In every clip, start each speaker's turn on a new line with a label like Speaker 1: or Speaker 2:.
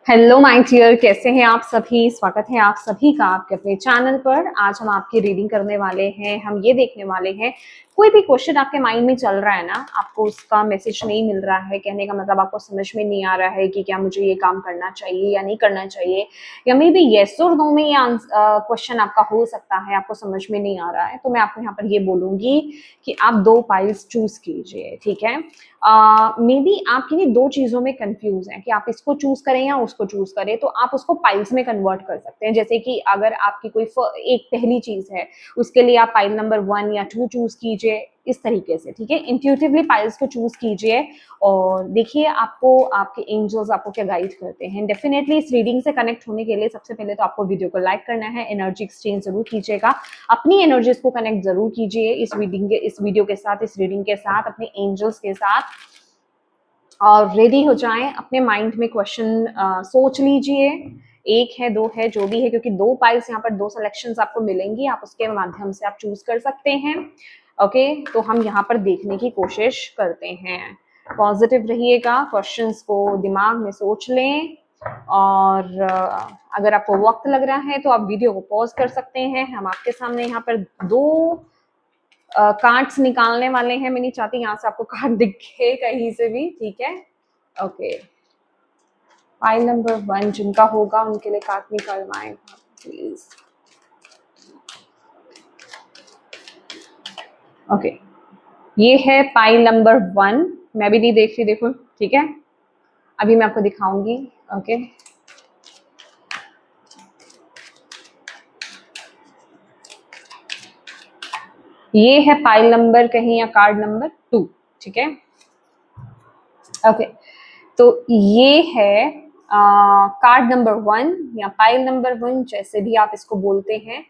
Speaker 1: Hello my dear, कैसे हैं आप सभी। स्वागत है आप सभी का आपके अपने चैनल पर। आज हम आपकी रीडिंग करने वाले हैं। हम ये देखने वाले हैं कोई भी क्वेश्चन आपके माइंड में चल रहा है ना, आपको उसका मैसेज नहीं मिल रहा है, कहने का मतलब आपको समझ में नहीं आ रहा है कि क्या मुझे ये काम करना चाहिए या नहीं करना चाहिए, या मे बी येस और नो में ये क्वेश्चन आपका हो सकता है, आपको समझ में नहीं आ रहा है, तो मैं आपको यहाँ पर ये बोलूंगी कि आप दो पाइल्स चूज कीजिए। ठीक है, मे बी आप किन्हीं दो चीजों में कंफ्यूज हैं कि आप इसको चूज करें या उसको चूज करें, तो आप उसको पाइल्स में कन्वर्ट कर सकते हैं। जैसे कि अगर आपकी कोई एक पहली चीज है, उसके लिए आप पाइल नंबर 1 या 2 चूज कीजिए, इस तरीके से। ठीक है, इंट्यूटिवली पाइल्स को चूज कीजिए और देखिए आपको आपके एंजल्स आपको क्या गाइड करते हैं। डेफिनेटली इस रीडिंग से कनेक्ट होने के लिए सबसे पहले तो आपको वीडियो को लाइक करना है, एनर्जी एक्सचेंज जरूर कीजिएगा, अपनी एनर्जीज को कनेक्ट जरूर कीजिए इस वीडियो के साथ, इस रीडिंग के साथ, अपने एंजल्स के साथ, और रेडी हो जाएं। अपने माइंड में क्वेश्चन सोच लीजिए, एक है, दो है, जो भी है, क्योंकि दो पाइल्स यहाँ पर दो सिलेक्शंस आपको मिलेंगी, आप उसके माध्यम से आप चूज कर सकते हैं। ओके, तो हम यहाँ पर देखने की कोशिश करते हैं। पॉजिटिव रहिएगा, क्वेश्चंस को दिमाग में सोच लें, और अगर आपको वक्त लग रहा है तो आप वीडियो को पॉज कर सकते हैं। हम आपके सामने यहाँ पर दो कार्ड्स निकालने वाले हैं। मैं नहीं चाहती यहाँ से आपको कार्ड दिखे कहीं से भी। ठीक है, ओके, पाइल नंबर 1 जिनका होगा उनके लिए कार्ड निकलवाएं प्लीज। ओके, ये है पाइल नंबर 1। मैं भी नहीं देख रही, देखो। ठीक है, अभी मैं आपको दिखाऊंगी। ओके, ये है पाइल नंबर कहीं या कार्ड नंबर 2। ठीक है, ओके, तो ये है कार्ड नंबर 1 या पाइल नंबर 1, जैसे भी आप इसको बोलते हैं,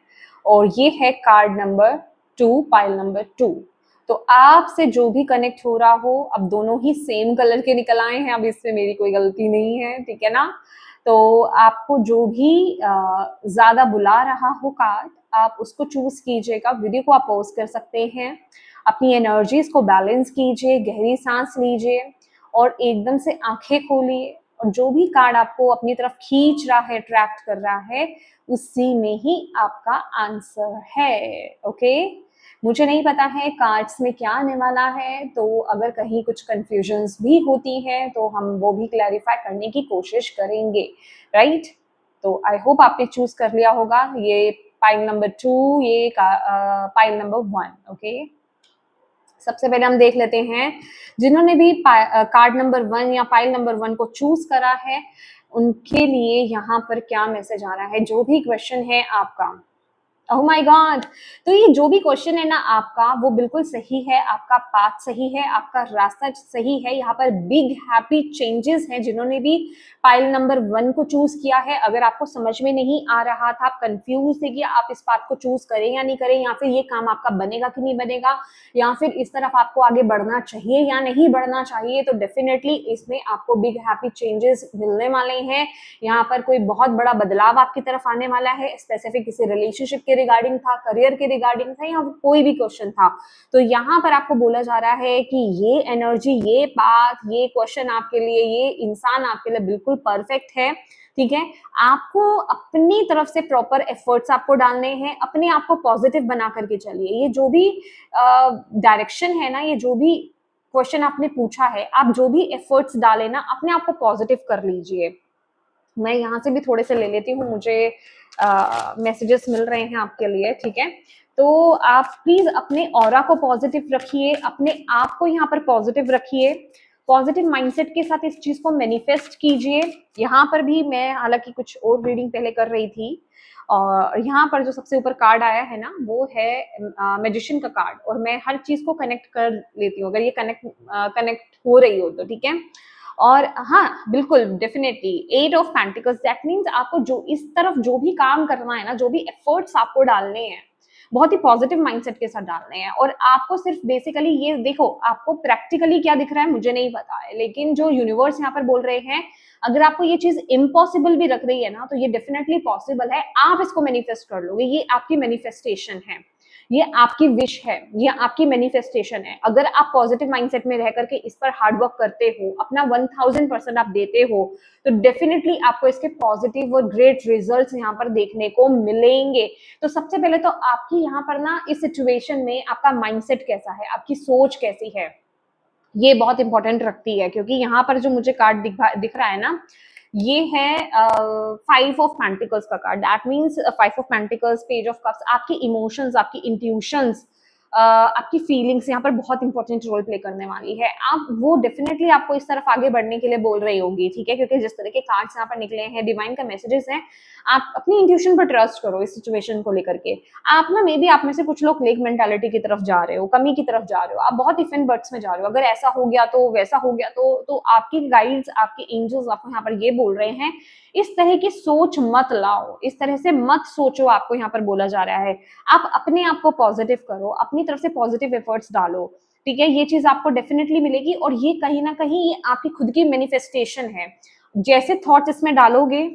Speaker 1: और ये है कार्ड नंबर 2, पाइल नंबर 2। तो आपसे जो भी कनेक्ट हो रहा हो, अब दोनों ही सेम कलर के निकल आए हैं, अब इसमें मेरी कोई गलती नहीं है। ठीक है ना, तो आपको जो भी ज्यादा बुला रहा हो कार्ड, आप उसको चूज कीजिएगा। वीडियो को आप पॉज कर सकते हैं, अपनी एनर्जीज को बैलेंस कीजिए, गहरी सांस लीजिए और एकदम से आंखें खोलिए, और जो भी कार्ड आपको अपनी तरफ खींच रहा है, अट्रैक्ट कर रहा है, उसी में ही आपका आंसर है। ओके, मुझे नहीं पता है कार्ड्स में क्या आने वाला है, तो अगर कहीं कुछ कंफ्यूजन्स भी होती हैं तो हम वो भी क्लैरिफाई करने की कोशिश करेंगे। राइट, तो आई होप आपने चूज कर लिया होगा। ये पाइल नंबर 2, ये पाइल नंबर 1। ओके, सबसे पहले हम देख लेते हैं जिन्होंने भी कार्ड नंबर 1 या पाइल नंबर 1 को चूज करा है, उनके लिए यहाँ पर क्या मैसेज आ रहा है। जो भी क्वेश्चन है आपका, ओह माय गॉड, तो ये जो भी क्वेश्चन है ना आपका, वो बिल्कुल सही है, आपका पाथ सही है, आपका रास्ता सही है। यहाँ पर बिग हैप्पी चेंजेस हैं जिन्होंने भी पाइल नंबर 1 को चूज किया है। अगर आपको समझ में नहीं आ रहा था, आप कंफ्यूज थे कि आप इस पाथ को चूज करें या नहीं करें, या फिर ये काम आपका बनेगा कि नहीं बनेगा, या फिर इस तरफ आपको आगे बढ़ना चाहिए या नहीं बढ़ना चाहिए, तो डेफिनेटली इसमें आपको बिग हैप्पी चेंजेस मिलने वाले हैं। यहाँ पर कोई बहुत बड़ा बदलाव आपकी तरफ आने वाला है। स्पेसिफिक किसी रिलेशनशिप के रिगार्डिंग था, करियर के रिगार्डिंग था, या कोई भी क्वेश्चन था, तो यहाँ पर आपको बोला जा रहा है कि ये एनर्जी, ये बात, ये क्वेश्चन आपके लिए, ये इंसान आपके लिए बिल्कुल परफेक्ट है। ठीक है, आपको अपनी तरफ से प्रॉपर एफर्ट्स आपको डालने हैं, अपने आप को पॉजिटिव बना करके चलिए। ये जो भी डायरेक्शन है ना, ये जो भी क्वेश्चन आपने पूछा है, आप जो भी एफर्ट्स डालें ना, अपने आप को पॉजिटिव कर लीजिए। मैं यहाँ से भी थोड़े से ले लेती हूँ, मुझे मैसेजेस मिल रहे हैं आपके लिए। ठीक है, तो आप प्लीज अपने ऑरा को पॉजिटिव रखिए, अपने आप को यहाँ पर पॉजिटिव रखिए, पॉजिटिव माइंडसेट के साथ इस चीज को मैनिफेस्ट कीजिए। यहाँ पर भी मैं हालांकि कुछ और रीडिंग पहले कर रही थी, और यहाँ पर जो सबसे ऊपर कार्ड आया है ना, वो है मैजिशियन का कार्ड, और मैं हर चीज को कनेक्ट कर लेती हूँ अगर ये कनेक्ट हो रही हो तो। ठीक है, और हाँ बिल्कुल definitely 8 of pentacles, that means आपको जो इस तरफ जो भी काम करना है ना, जो भी एफर्ट्स आपको डालने हैं, बहुत ही पॉजिटिव माइंडसेट के साथ डालने हैं। और आपको सिर्फ बेसिकली ये देखो, आपको प्रैक्टिकली क्या दिख रहा है मुझे नहीं पता है, लेकिन जो यूनिवर्स यहाँ पर बोल रहे हैं, अगर आपको ये चीज इम्पॉसिबल भी रख रही है ना, तो ये डेफिनेटली पॉसिबल है, आप इसको मैनिफेस्ट कर लोगे, ये आपकी मैनिफेस्टेशन है। ये आपकी विश है, ये आपकी मैनिफेस्टेशन है। अगर आप पॉजिटिव माइंडसेट में रह करके इस पर हार्ड वर्क करते हो, अपना 1000% आप देते हो, तो डेफिनेटली आपको इसके पॉजिटिव और ग्रेट रिजल्ट्स यहाँ पर देखने को मिलेंगे। तो सबसे पहले तो आपकी यहाँ पर ना इस सिचुएशन में आपका माइंडसेट कैसा है, आपकी सोच कैसी है, ये बहुत इंपॉर्टेंट रखती है। क्योंकि यहाँ पर जो मुझे कार्ड दिख रहा है ना, ये है 5 ऑफ पेंटिकल्स का card. That means 5 of pentacles, page of cups, आपके इमोशंस, आपकी इंट्यूशंस, आपकी फीलिंग्स यहाँ पर बहुत इंपॉर्टेंट रोल प्ले करने वाली है। आप वो डेफिनेटली आपको इस तरफ आगे बढ़ने के लिए बोल रही होगी, ठीक है, क्योंकि जिस तरह के कार्ड्स यहाँ पर निकले हैं, डिवाइन का मैसेजेस हैं। आप अपनी इंट्यूशन पर ट्रस्ट करो इस सिचुएशन को लेकर के। आप ना, मे बी आप में से कुछ लोग लेक मेंटालिटी की तरफ जा रहे हो, कमी की तरफ जा रहे हो, आप बहुत इफ एंड बट्स में जा रहे हो। अगर ऐसा हो गया तो, वैसा हो गया तो आपकी गाइड्स, आपके एंजल्स आपको यहाँ पर ये बोल रहे हैं, इस तरह की सोच मत लाओ, इस तरह से मत सोचो, आपको यहाँ पर बोला जा रहा है। आप अपने आप को पॉजिटिव करो, अपनी तरफ से पॉजिटिव एफर्ट्स डालो, ठीक है। ये चीज आपको डेफिनेटली मिलेगी, और ये कहीं ना कहीं ये आपकी खुद की मैनिफेस्टेशन है। जैसे थॉट्स इसमें डालोगे,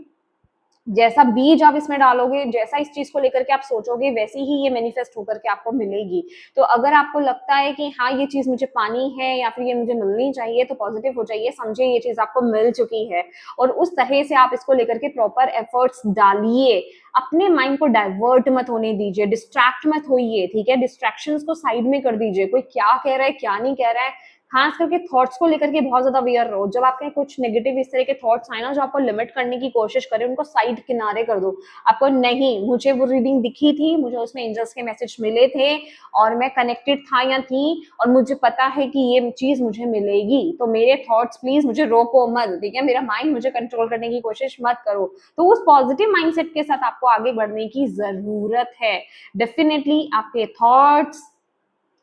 Speaker 1: जैसा बीज आप इसमें डालोगे, जैसा इस चीज को लेकर के आप सोचोगे, वैसे ही ये मैनिफेस्ट होकर के आपको मिलेगी। तो अगर आपको लगता है कि हाँ ये चीज मुझे पानी है या फिर ये मुझे मिलनी चाहिए, तो पॉजिटिव हो जाइए, समझे ये चीज आपको मिल चुकी है, और उस तरह से आप इसको लेकर के प्रॉपर एफर्ट्स डालिए। अपने माइंड को डाइवर्ट मत होने दीजिए, डिस्ट्रैक्ट मत होइए, ठीक है। डिस्ट्रैक्शंस को साइड में कर दीजिए। कोई क्या कह रहा है, क्या नहीं कह रहा है, खास करके थॉट्स को लेकर के बहुत ज्यादा अवेयर रहो। जब आपके कुछ नेगेटिव इस तरह के थॉट्स आए ना, जो आपको लिमिट करने की कोशिश करें, उनको साइड किनारे कर दो। आपको नहीं, मुझे वो रीडिंग दिखी थी, मुझे उसमें एंजल्स के मैसेज मिले थे, और मैं कनेक्टेड था या थी, और मुझे पता है कि ये चीज मुझे मिलेगी। तो मेरे थॉट्स प्लीज मुझे रोको मत, ठीक है, मेरा माइंड मुझे कंट्रोल करने की कोशिश मत करो। तो उस पॉजिटिव माइंडसेट के साथ आपको आगे बढ़ने की जरूरत है। डेफिनेटली आपके थॉट्स,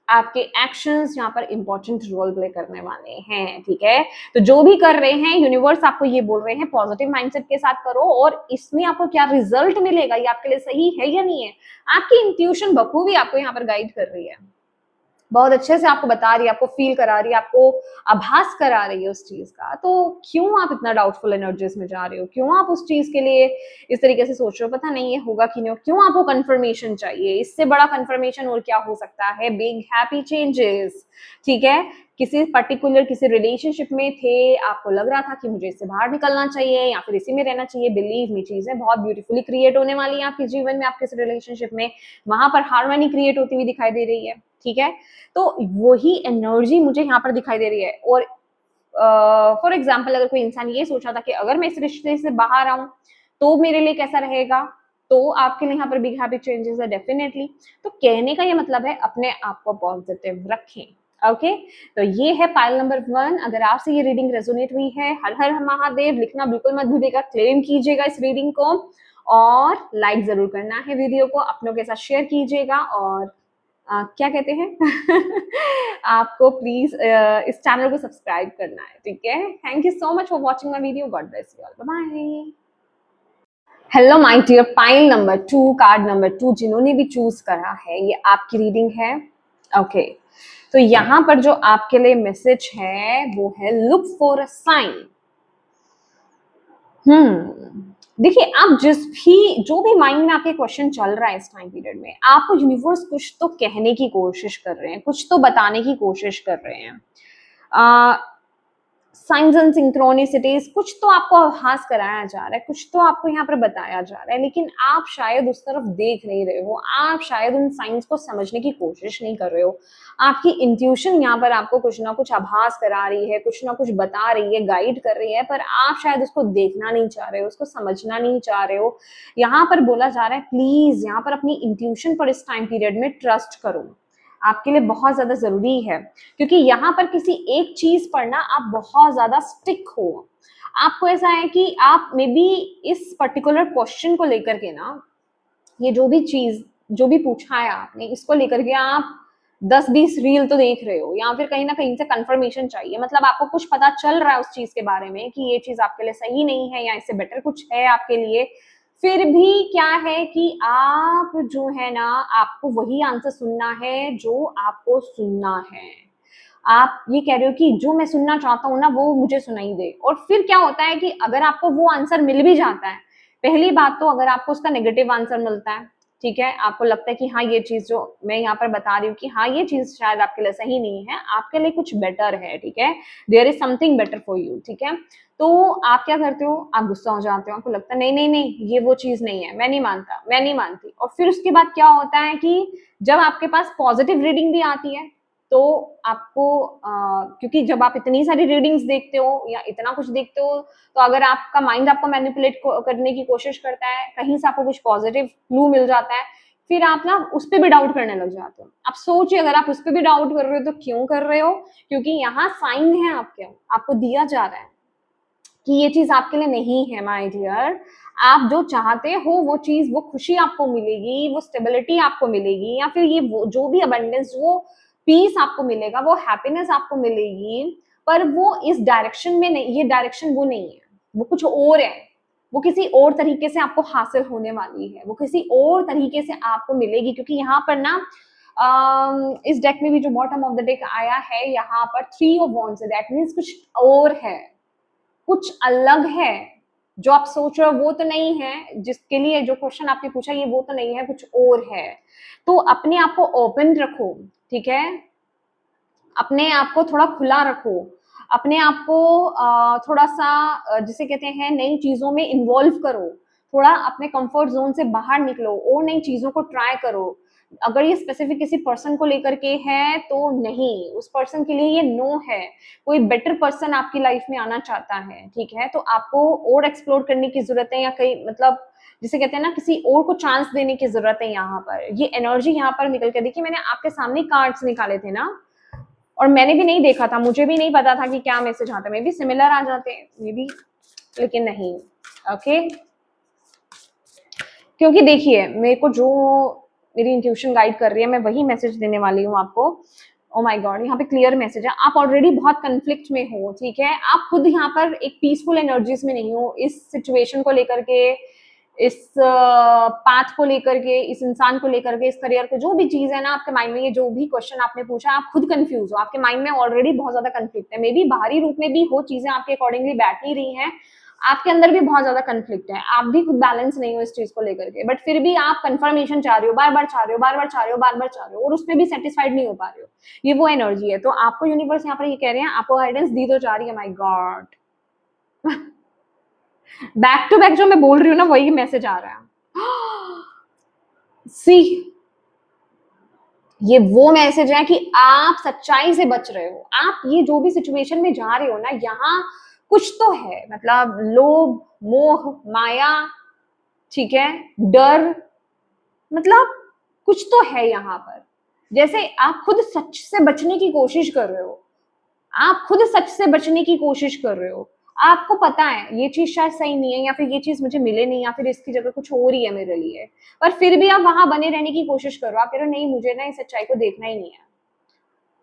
Speaker 1: आपके एक्शंस यहाँ पर इंपॉर्टेंट रोल प्ले करने वाले हैं, ठीक है। तो जो भी कर रहे हैं, यूनिवर्स आपको ये बोल रहे हैं पॉजिटिव माइंडसेट के साथ करो, और इसमें आपको क्या रिजल्ट मिलेगा, ये आपके लिए सही है या नहीं है, आपकी इंट्यूशन बखूबी आपको यहाँ पर गाइड कर रही है, बहुत अच्छे से आपको बता रही है, आपको फील करा रही है, आपको आभास करा रही है उस चीज का। तो क्यों आप इतना डाउटफुल एनर्जीज में जा रहे हो, क्यों आप उस चीज के लिए इस तरीके से सोच रहे हो, पता नहीं ये होगा कि नहीं, क्यों आपको कंफर्मेशन चाहिए, इससे बड़ा कंफर्मेशन और क्या हो सकता है। बिग हैप्पी चेंजेस, ठीक है। किसी पर्टिकुलर किसी रिलेशनशिप में थे, आपको लग रहा था कि मुझे इससे बाहर निकलना चाहिए या फिर इसी में रहना चाहिए, बिलीव मी, चीजें बहुत ब्यूटीफुली क्रिएट होने वाली है आपके जीवन में। आप किस रिलेशनशिप में, वहां पर हार्मनी क्रिएट होती हुई दिखाई दे रही है, ठीक है। तो वही एनर्जी मुझे यहाँ पर दिखाई दे रही है। और फॉर एग्जाम्पल, अगर कोई इंसान ये सोचा था कि अगर मैं इस रिश्ते से बाहर आऊं तो मेरे लिए कैसा रहेगा, तो आपके लिए यहाँ पर बिग हैबिट चेंजेस है डेफिनेटली। तो कहने का ये मतलब है, अपने आप को पॉजिटिव रखें, ओके। तो ये है पाइल नंबर 1। अगर आपसे ये रीडिंग रेजोनेट हुई है, हर हर महादेव लिखना बिल्कुल मत भूलिएगा, क्लेम कीजिएगा इस रीडिंग को, और लाइक जरूर करना है वीडियो को, अपनों के साथ शेयर कीजिएगा, और क्या कहते हैं आपको प्लीज इस चैनल को सब्सक्राइब करना है, ठीक है। Thank you so much for watching my video. God bless you all, bye bye. Hello my dear, pile number 2, card number 2 जिन्होंने भी चूज करा है, ये आपकी रीडिंग है, ओके। तो यहाँ पर जो आपके लिए मैसेज है वो है, लुक फॉर अ साइन। देखिए, आप जो भी माइंड में आपके क्वेश्चन चल रहा है इस टाइम पीरियड में, आपको यूनिवर्स कुछ तो कहने की कोशिश कर रहे हैं, कुछ तो बताने की कोशिश कर रहे हैं। साइंस एंड सिंक्रोनिसिटीज, कुछ तो आपको आभास कराया जा रहा है, कुछ तो आपको यहाँ पर बताया जा रहा है, लेकिन आप शायद उस तरफ देख नहीं रहे हो, आप शायद उन साइंस को समझने की कोशिश नहीं कर रहे हो। आपकी इंट्यूशन यहाँ पर आपको कुछ ना कुछ आभास करा रही है, कुछ ना कुछ बता रही है, गाइड कर रही है, पर आप शायद उसको देखना नहीं चाह रहे हो, उसको समझना नहीं चाह रहे हो। यहाँ पर बोला जा रहा है, प्लीज यहाँ पर अपनी इंट्यूशन पर इस टाइम पीरियड में ट्रस्ट करो, आपके लिए बहुत ज्यादा जरूरी है। क्योंकि यहाँ पर किसी एक चीज पर ना आप बहुत ज्यादा स्टिक हो, आपको ऐसा है कि आप मे बी इस पर्टिकुलर क्वेश्चन को लेकर के ना, ये जो भी चीज, जो भी पूछा है आपने, इसको लेकर के आप 10-20 रील तो देख रहे हो, या फिर कहीं ना कहीं से कंफर्मेशन चाहिए, मतलब आपको कुछ पता चल रहा है उस चीज के बारे में कि ये चीज आपके लिए सही नहीं है, या इससे बेटर कुछ है आपके लिए। फिर भी क्या है कि आप जो है ना, आपको वही आंसर सुनना है जो आपको सुनना है। आप ये कह रहे हो कि जो मैं सुनना चाहता हूँ ना, वो मुझे सुनाई दे। और फिर क्या होता है कि अगर आपको वो आंसर मिल भी जाता है, पहली बात तो अगर आपको उसका नेगेटिव आंसर मिलता है, ठीक है, आपको लगता है कि हाँ ये चीज जो मैं यहाँ पर बता रही हूँ कि हाँ ये चीज शायद आपके लिए सही नहीं है, आपके लिए कुछ बेटर है, ठीक है, there is something better for you, ठीक है। तो आप क्या करते हो, आप गुस्सा हो जाते हो, आपको लगता है नहीं नहीं नहीं ये वो चीज नहीं है, मैं नहीं मानता, मैं नहीं मानती। और फिर उसके बाद क्या होता है कि जब आपके पास पॉजिटिव रीडिंग भी आती है तो आपको क्योंकि जब आप इतनी सारी रीडिंग्स देखते हो या इतना कुछ देखते हो, तो अगर आपका माइंड आपको मैनिपुलेट करने की कोशिश करता है, कहीं से आपको कुछ पॉजिटिव क्लू मिल जाता है, फिर आप ना उस पर भी डाउट करने लग जाते हो। आप सोचिए अगर आप उस पर भी डाउट कर रहे हो तो क्यों कर रहे हो, क्योंकि यहाँ साइन है आपके, आपको दिया जा रहा है कि ये चीज आपके लिए नहीं है माय डियर। आप जो चाहते हो वो चीज, वो खुशी आपको मिलेगी, वो स्टेबिलिटी आपको मिलेगी, या फिर ये वो जो भी अबंडेंस, वो पीस आपको मिलेगा, वो हैप्पीनेस आपको मिलेगी, पर वो इस डायरेक्शन में नहीं, ये डायरेक्शन वो नहीं है, वो कुछ और है, वो किसी और तरीके से आपको हासिल होने वाली है, वो किसी और तरीके से आपको मिलेगी। क्योंकि यहाँ पर ना इस डेक में भी जो बॉटम ऑफ द डेक आया है, यहाँ पर 3 ऑफ वॉन्ड्स है, दैट मीन्स कुछ और है, कुछ अलग है। जो आप सोच रहे हो वो तो नहीं है, जिसके लिए जो क्वेश्चन आपने पूछा ये वो तो नहीं है, कुछ और है। तो अपने आप को ओपन रखो, ठीक है, अपने आप को थोड़ा खुला रखो, अपने आप को थोड़ा सा जिसे कहते हैं नई चीजों में इन्वॉल्व करो, थोड़ा अपने कंफर्ट जोन से बाहर निकलो और नई चीजों को ट्राई करो। अगर ये स्पेसिफिक किसी पर्सन को लेकर के है तो नहीं, उस पर्सन के लिए ये नो है, कोई बेटर पर्सन आपकी लाइफ में आना चाहता है, ठीक है। तो आपको और एक्सप्लोर करने की जरूरत है, या कहीं मतलब जिसे कहते हैं ना किसी और को चांस देने की जरूरत है। यहाँ पर ये एनर्जी यहाँ पर निकल के देखिए, मैंने आपके सामने कार्ड्स निकाले थे ना, और मैंने भी नहीं देखा था, मुझे भी नहीं पता था कि क्या मैसेज आता है, मे बी सिमिलर आ जाते हैं मे बी, लेकिन नहीं। ओके, क्योंकि देखिए मेरे को जो मेरी इंट्यूशन गाइड कर रही है, मैं वही मैसेज देने वाली हूँ आपको। ओ माय गॉड, यहाँ पे क्लियर मैसेज है, आप ऑलरेडी बहुत कंफ्लिक्ट में हो, ठीक है, आप खुद यहाँ पर एक पीसफुल एनर्जीज में नहीं हो, इस सिचुएशन को लेकर के, इस पाथ को लेकर के, इस इंसान को लेकर के, इस करियर को, जो भी चीज है ना आपके माइंड में, ये जो भी क्वेश्चन आपने पूछा, आप खुद कंफ्यूज हो, आपके माइंड में ऑलरेडी बहुत ज्यादा कंफ्लिक्ट है, मे बी बाहरी रूप में भी हो चीजें आपके अकॉर्डिंगली बैठ नहीं रही हैं, आपके अंदर भी बहुत ज्यादा कंफ्लिक्ट है, आप भी खुद बैलेंस नहीं हो इस चीज को लेकर के, बट फिर भी आप कंफर्मेशन चाह रहे हो, बार बार चाह रहे हो, बार बार चाह रहे हो, बार बार चाह रहे हो, और उसमें भी सेटिस्फाइड नहीं हो पा रहे हो। ये वो एनर्जी है। तो आपको यूनिवर्स यहाँ पर ये कह रहे हैं, आपको गाइडेंस दी तो जा रही है, my God back to back जो मैं बोल रही हूँ ना वही मैसेज आ रहा है। सी, ये वो मैसेज है कि आप सच्चाई से बच रहे हो, आप ये जो भी सिचुएशन में जा रहे हो ना, यहाँ कुछ तो है, मतलब लोभ, मोह, माया, ठीक है, डर, मतलब कुछ तो है यहाँ पर। जैसे आप खुद सच से बचने की कोशिश कर रहे हो, आप खुद सच से बचने की कोशिश कर रहे हो, आपको पता है ये चीज शायद सही नहीं है, या फिर ये चीज मुझे मिले नहीं, या फिर इसकी जगह कुछ और ही है मेरे लिए, पर फिर भी आप वहां बने रहने की कोशिश करो, आप कह रहे हो नहीं मुझे ना इस सच्चाई को देखना ही नहीं है,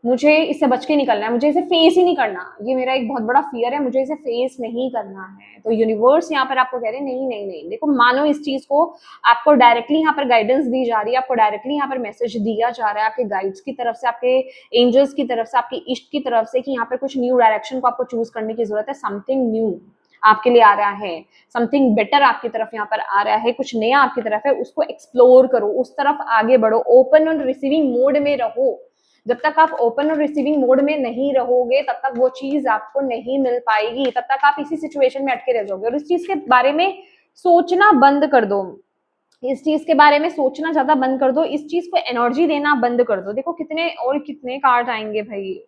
Speaker 1: मुझे इससे बच के निकलना है, मुझे इसे फेस ही नहीं करना, ये मेरा एक बहुत बड़ा फियर है, मुझे इसे फेस नहीं करना है। तो यूनिवर्स यहाँ पर आपको कह रहे हैं नहीं नहीं नहीं, देखो मानो इस चीज को, आपको डायरेक्टली यहाँ पर गाइडेंस दी जा रही है, आपको डायरेक्टली यहाँ पर मैसेज दिया जा रहा है आपके गाइड्स की तरफ से, आपके एंजल्स की तरफ से, आपके इष्ट की तरफ से, कि यहाँ पर कुछ न्यू डायरेक्शन को आपको चूज करने की जरूरत है, समथिंग न्यू आपके लिए आ रहा है, समथिंग बेटर आपकी तरफ यहाँ पर आ रहा है, कुछ नया आपकी तरफ है, उसको एक्सप्लोर करो, उस तरफ आगे बढ़ो, ओपन और रिसीविंग मोड में रहो। जब तक आप ओपन और रिसीविंग मोड में नहीं रहोगे तब तक वो चीज आपको नहीं मिल पाएगी, तब तक आप इसी सिचुएशन में अटके रह जाओगे, और इस चीज के बारे में सोचना बंद कर दो, इस चीज के बारे में सोचना ज्यादा बंद कर दो, इस चीज को एनर्जी देना बंद कर दो। देखो कितने और कितने कार्ड आएंगे भाई,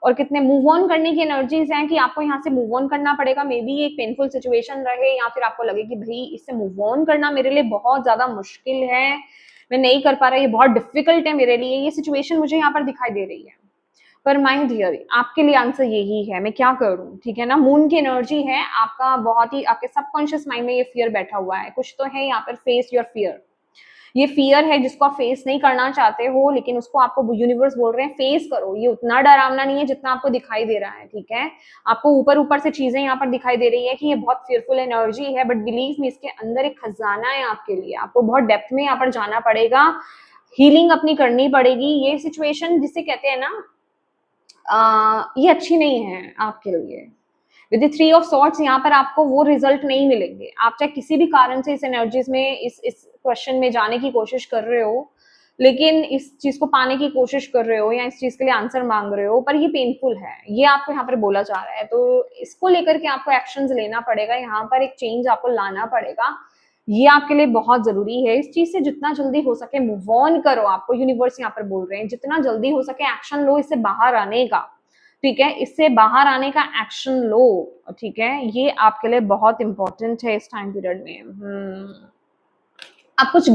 Speaker 1: और कितने मूव ऑन करने की एनर्जीज हैं कि आपको यहाँ से मूव ऑन करना पड़ेगा, मे बी एक पेनफुल सिचुएशन रहे, या फिर आपको लगे कि भाई इससे मूव ऑन करना मेरे लिए बहुत ज्यादा मुश्किल है, मैं नहीं कर पा रहा, ये बहुत डिफिकल्ट है मेरे लिए, ये सिचुएशन मुझे यहाँ पर दिखाई दे रही है। पर माय डियर, आपके लिए आंसर यही है, मैं क्या करूं, ठीक है ना। मून की एनर्जी है, आपका बहुत ही आपके सबकॉन्शियस माइंड में ये फियर बैठा हुआ है, कुछ तो है यहाँ पर, फेस योर फियर, ये फियर है जिसको आप फेस नहीं करना चाहते हो, लेकिन उसको आपको यूनिवर्स बोल रहे हैं फेस करो, ये उतना डरावना नहीं है जितना आपको दिखाई दे रहा है, ठीक है। आपको ऊपर ऊपर से चीजें यहाँ पर दिखाई दे रही है कि ये बहुत फियरफुल एनर्जी है, बट बिलीव मी इसके अंदर एक खजाना है आपके लिए, आपको बहुत डेप्थ में यहाँ पर जाना पड़ेगा, हीलिंग अपनी करनी पड़ेगी। ये सिचुएशन जिसे कहते हैं ना ये अच्छी नहीं है आपके लिए, with the three of swords यहाँ पर आपको वो रिजल्ट नहीं मिलेंगे। आप चाहे किसी भी कारण से इस एनर्जीज में इस क्वेश्चन में जाने की कोशिश कर रहे हो, लेकिन इस चीज को पाने की कोशिश कर रहे हो या इस चीज के लिए आंसर मांग रहे हो, पर ये पेनफुल है, ये आपको यहाँ पर बोला जा रहा है। तो इसको लेकर के आपको एक्शंस लेना पड़ेगा, यहाँ पर एक चेंज आपको लाना पड़ेगा। ये आपके लिए बहुत जरूरी है। इस चीज से जितना जल्दी हो सके मूव ऑन करो। आपको यूनिवर्स यहाँ पर बोल रहे हैं जितना जल्दी हो सके एक्शन लो इससे बाहर आने का, ठीक है, इससे बाहर आने का एक्शन लो, ठीक है। ये आपके लिए बहुत इंपॉर्टेंट है इस टाइम पीरियड में। आप कुछ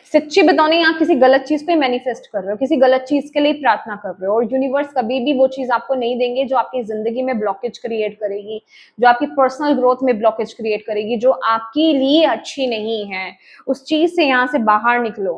Speaker 1: सच्ची बताओ नहीं, आप किसी गलत चीज पे मैनिफेस्ट कर रहे हो, किसी गलत चीज के लिए प्रार्थना कर रहे हो, और यूनिवर्स कभी भी वो चीज आपको नहीं देंगे जो आपकी जिंदगी में ब्लॉकेज क्रिएट करेगी, जो आपकी पर्सनल ग्रोथ में ब्लॉकेज क्रिएट करेगी, जो आपके लिए अच्छी नहीं है। उस चीज से यहाँ से बाहर निकलो,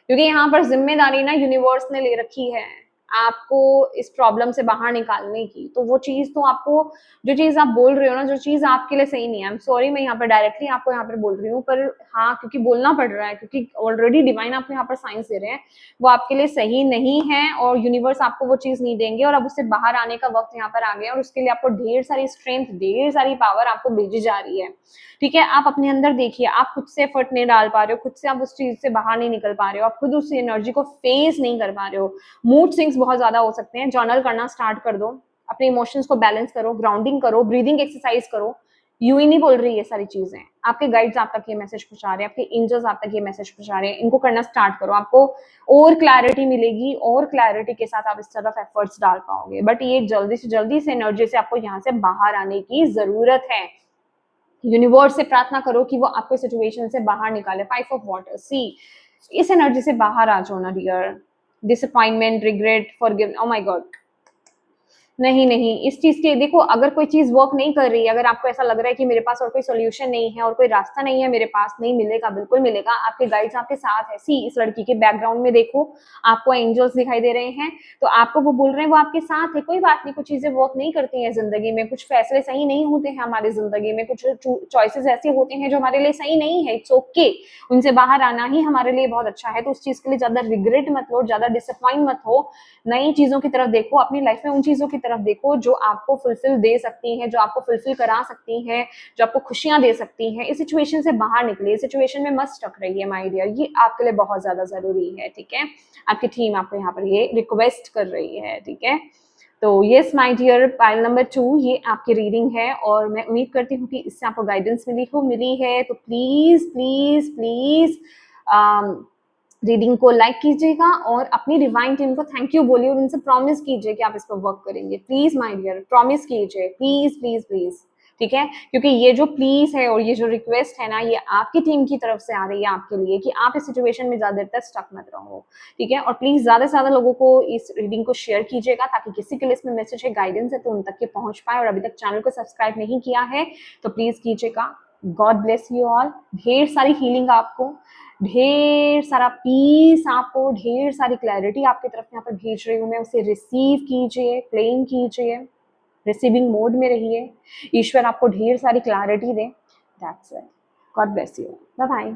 Speaker 1: क्योंकि यहाँ पर जिम्मेदारी ना यूनिवर्स ने ले रखी है आपको इस प्रॉब्लम से बाहर निकालने की। तो वो चीज तो आपको, जो चीज आप बोल रहे हो ना, जो चीज आपके लिए सही नहीं है, आई एम सॉरी मैं यहाँ पर डायरेक्टली आपको यहाँ पर बोल रही हूँ, पर हाँ क्योंकि बोलना पड़ रहा है, क्योंकि ऑलरेडी डिवाइन आपको यहाँ पर साइंस दे रहे हैं, वो आपके लिए सही नहीं है और यूनिवर्स आपको वो चीज नहीं देंगे, और अब उससे बाहर आने का वक्त यहाँ पर आ गया, और उसके लिए आपको ढेर सारी स्ट्रेंथ, ढेर सारी पावर आपको भेजी जा रही है, ठीक है। आप अपने अंदर देखिए, आप खुद से एफर्ट नहीं डाल पा रहे हो, खुद से आप उस चीज से बाहर नहीं निकल पा रहे हो, आप खुद उस एनर्जी को फेस नहीं कर पा रहे हो। मूड स्विंग्स बहुत ज्यादा हो सकते हैं। जर्नल करना स्टार्ट कर दो, अपने इमोशंस को बैलेंस करो, ग्राउंडिंग करो, ब्रीदिंग एक्सरसाइज करो। यूं ही नहीं बोल रही ये सारी चीजें, आपके गाइड्स आप तक ये मैसेज पहुंचा रहे हैं, आपके एंजल्स आप तक ये मैसेज पहुंचा रहे हैं। इनको करना स्टार्ट करो, आपको और क्लैरिटी मिलेगी, और क्लैरिटी के साथ आप इस तरफ एफर्ट्स डाल पाओगे। बट ये जल्दी से जल्दी इस एनर्जी से आपको यहाँ से बाहर आने की जरूरत है। यूनिवर्स से प्रार्थना करो कि वो आपको सिचुएशन से बाहर निकाले। 5 ऑफ वाटर, सी इस एनर्जी से बाहर आ जाओ ना dear. Disappointment, regret, forgive, oh my God, नहीं नहीं, इस चीज के देखो, अगर कोई चीज वर्क नहीं कर रही है, अगर आपको ऐसा लग रहा है कि मेरे पास और कोई सोल्यूशन नहीं है और कोई रास्ता नहीं है मेरे पास, नहीं मिलेगा, बिल्कुल मिलेगा। आपके गाइड्स आपके साथ है। सी इस लड़की के बैकग्राउंड में देखो, आपको एंजल्स दिखाई दे रहे हैं, तो आपको वो बोल रहे हैं वो आपके साथ है। कोई बात नहीं, कुछ चीजें वर्क नहीं करती हैं जिंदगी में, कुछ फैसले सही नहीं होते हैं हमारी जिंदगी में, कुछ चॉइसेस ऐसे होते हैं जो हमारे लिए सही नहीं है। इट्स ओके, उनसे बाहर आना ही हमारे लिए बहुत अच्छा है। तो उस चीज के लिए ज्यादा रिग्रेट मत लो, ज्यादा डिसअपॉइंट मत हो। नई चीजों की तरफ देखो, अपनी लाइफ में उन चीजों की तरफ देखो जो आपको फुलफिल दे सकती हैं, जो आपको फुलफिल करा सकती हैं, जो आपको खुशियां दे सकती हैं। इस सिचुएशन से बाहर निकलिए, सिचुएशन में मत स्टक रहिए माय डियर, ये आपके लिए बहुत ज्यादा जरूरी है, ठीक है। आपकी टीम आपको यहाँ पर ये रिक्वेस्ट कर रही है, ठीक है। तो yes my dear, pile number 2 ये आपकी रीडिंग है, और मैं उम्मीद करती हूँ कि इससे आपको गाइडेंस मिली है। तो प्लीज प्लीज प्लीज रीडिंग को लाइक कीजिएगा और अपनी डिवाइन टीम को थैंक यू बोलिए, और उनसे प्रॉमिस कीजिए कि आप इस पर वर्क करेंगे। प्लीज माय डियर, प्रॉमिस कीजिए, प्लीज प्लीज प्लीज, ठीक है। क्योंकि ये जो प्लीज है और ये जो रिक्वेस्ट है ना, ये आपकी टीम की तरफ से आ रही है आपके लिए, कि आप इस सिचुएशन में ज्यादा देर तक स्टक मत रहो, ठीक है। और प्लीज ज्यादा से ज्यादा लोगों को इस रीडिंग को शेयर कीजिएगा, ताकि किसी के लिए इसमें मैसेज है, गाइडेंस है, तो उन तक के पहुंच पाए। और अभी तक चैनल को सब्सक्राइब नहीं किया है तो प्लीज कीजिएगा। God bless you all. ढेर सारी हीलिंग आपको, ढेर सारा पीस आपको, ढेर सारी क्लैरिटी आपकी तरफ यहाँ पर भेज रही हूँ मैं, उसे रिसीव कीजिए, क्लेम कीजिए, रिसीविंग मोड में रहिए। ईश्वर आपको ढेर सारी क्लैरिटी दे। That's it. God bless you, bye bye.